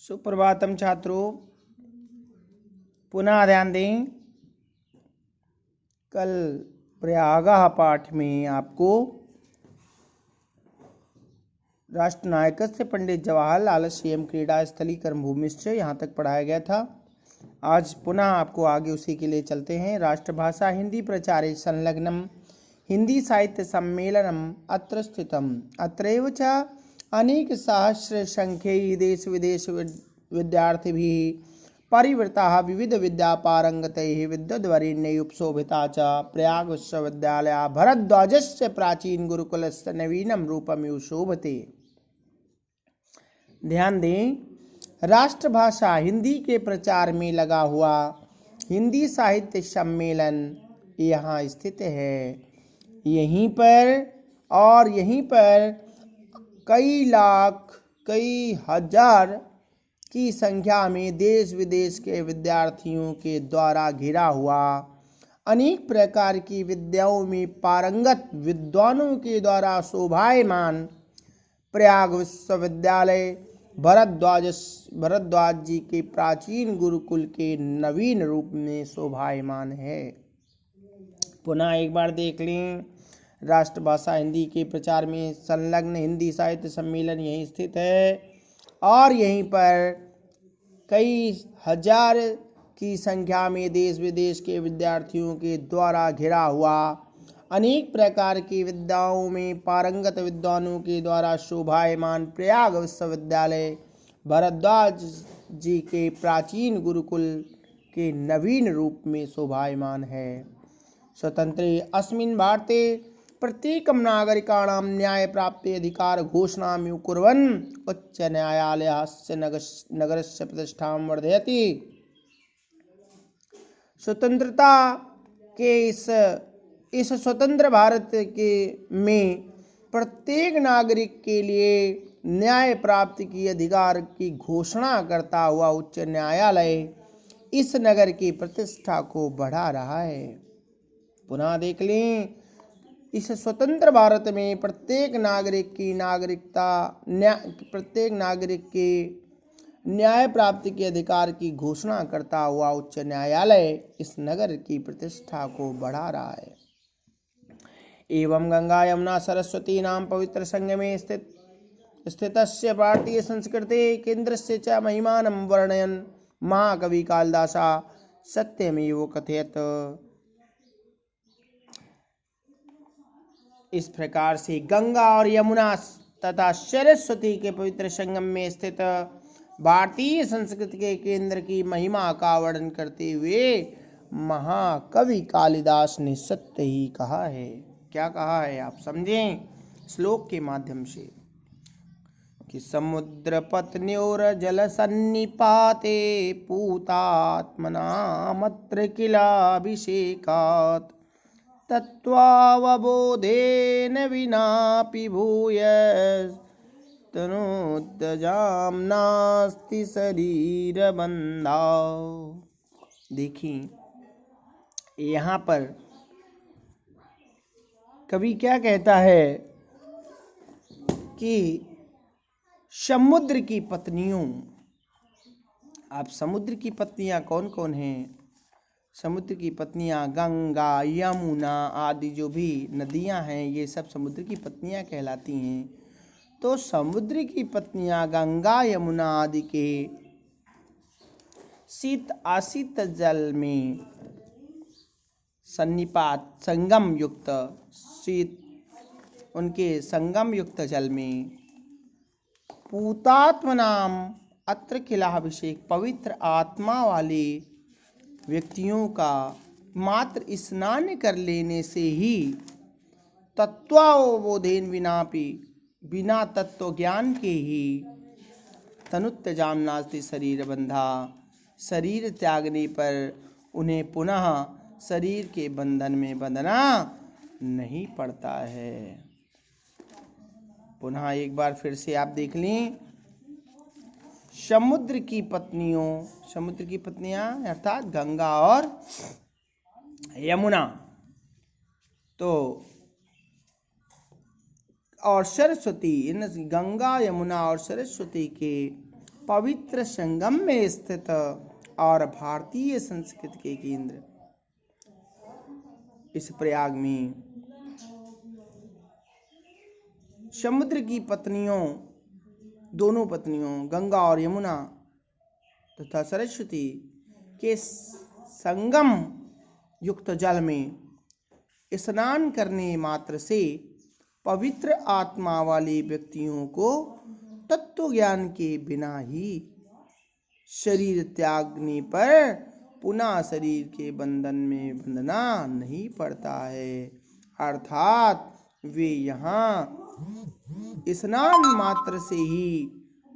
सुप्रभातम छात्रों, पुनः ध्यान दें। कल प्रयाग पाठ में आपको राष्ट्रनायकस्य पंडित जवाहरलाल सीएम क्रीड़ा स्थली कर्मभूमिश्च यहाँ तक पढ़ाया गया था। आज पुनः आपको आगे उसी के लिए चलते हैं। राष्ट्रभाषा हिंदी प्रचारे संलग्नम हिंदी साहित्य सम्मेलनम अत्र स्थितम अत्रैव च अनेक सहस्र संख्यै देश विदेश विद्यार्थिभिः परिवृताः विविध विद्या पारंगतैः विद्वद्वरेण्यैः उपशोभिता च प्रयाग विश्वविद्यालयः भरद्वाजस्य प्राचीन गुरुकुलस्य नवीनम रूपमिव शोभते। ध्यान दें, राष्ट्रभाषा हिंदी के प्रचार में लगा हुआ हिंदी साहित्य सम्मेलन यहाँ स्थित है। यहीं पर कई लाख कई हजार की संख्या में देश विदेश के विद्यार्थियों के द्वारा घिरा हुआ अनेक प्रकार की विद्याओं में पारंगत विद्वानों के द्वारा शोभायमान प्रयाग विश्वविद्यालय भरद्वाज जी के प्राचीन गुरुकुल के नवीन रूप में शोभायमान है। पुनः एक बार देख लें। राष्ट्रभाषा हिंदी के प्रचार में संलग्न हिंदी साहित्य सम्मेलन यहीं स्थित है और यहीं पर कई हजार की संख्या में देश विदेश के विद्यार्थियों के द्वारा घिरा हुआ अनेक प्रकार की विद्याओं में पारंगत विद्वानों के द्वारा शोभायमान प्रयाग विश्वविद्यालय भरद्वाज जी के प्राचीन गुरुकुल के नवीन रूप में शोभायमान है। स्वतंत्रे अस्मिन् भारते प्रत्येकं नागरिकाणां न्याय प्राप्ति अधिकार घोषणामिव कुर्वन् उच्च न्यायालयस्य नगरस्य प्रतिष्ठां वर्धयति। स्वतंत्रता के इस स्वतंत्र भारत के में प्रत्येक नागरिक के लिए न्याय प्राप्ति की अधिकार की घोषणा करता हुआ उच्च न्यायालय इस नगर की प्रतिष्ठा को बढ़ा रहा है। पुनः देख लें, इस स्वतंत्र भारत में प्रत्येक नागरिक के न्याय प्राप्ति के अधिकार की घोषणा करता हुआ उच्च न्यायालय इस नगर की प्रतिष्ठा को बढ़ा रहा है। एवं गंगा यमुना सरस्वती नाम पवित्र संगमे स्थितस्य भारतीय संस्कृते केंद्रस्य च महिमानं वर्णयन् महाकवि कालिदासा सत्यमेव कथयत। इस प्रकार से गंगा और यमुना तथा सरस्वती के पवित्र संगम में स्थित भारतीय संस्कृति के केंद्र की महिमा का वर्णन करते हुए महाकवि कालिदास ने सत्य ही कहा है। क्या कहा है आप समझें श्लोक के माध्यम से कि समुद्र पत्न्योर जल सन्निपाते पूतात्मनामत्र किलाभिषेकात् तत्त्वावबोधेन विनापि भूय तनोत्तजाम नास्ति शरीर बंधा। देखिए यहाँ पर कवि क्या कहता है कि समुद्र की पत्नियों, आप समुद्र की पत्नियां कौन कौन हैं? समुद्र की पत्नियां गंगा यमुना आदि जो भी नदियां हैं ये सब समुद्र की पत्नियां कहलाती हैं। तो समुद्र की पत्नियां गंगा यमुना आदि के शीत आशीत जल में सन्निपात संगम युक्त शीत उनके संगम युक्त जल में पूतात्मनाम अत्र किलाभिषेक पवित्र आत्मा वाले व्यक्तियों का मात्र स्नान कर लेने से ही तत्वावबोधेन विनापि बिना तत्व ज्ञान के ही तनुत्तजाम नास्ति शरीर बंधा, शरीर त्यागने पर उन्हें पुनः शरीर के बंधन में बंधना नहीं पड़ता है। पुनः एक बार फिर से आप देख लें। समुद्र की पत्नियां अर्थात गंगा और यमुना तो और सरस्वती, इन गंगा यमुना और सरस्वती के पवित्र संगम में स्थित और भारतीय संस्कृति के केंद्र इस प्रयाग में समुद्र की पत्नियों, दोनों पत्नियों गंगा और यमुना तथा सरस्वती के संगम युक्त जल में स्नान करने मात्र से पवित्र आत्मा वाले व्यक्तियों को तत्व ज्ञान के बिना ही शरीर त्यागने पर पुनः शरीर के बंधन में बंधना नहीं पड़ता है। अर्थात वे यहाँ स्नान मात्र से ही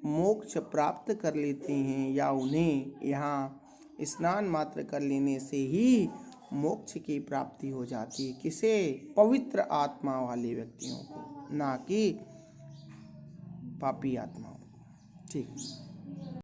मोक्ष प्राप्त कर लेते हैं, या उन्हें यहाँ स्नान मात्र कर लेने से ही मोक्ष की प्राप्ति हो जाती है। किसे? पवित्र आत्मा वाले व्यक्तियों को, ना कि पापी आत्माओं को। ठीक।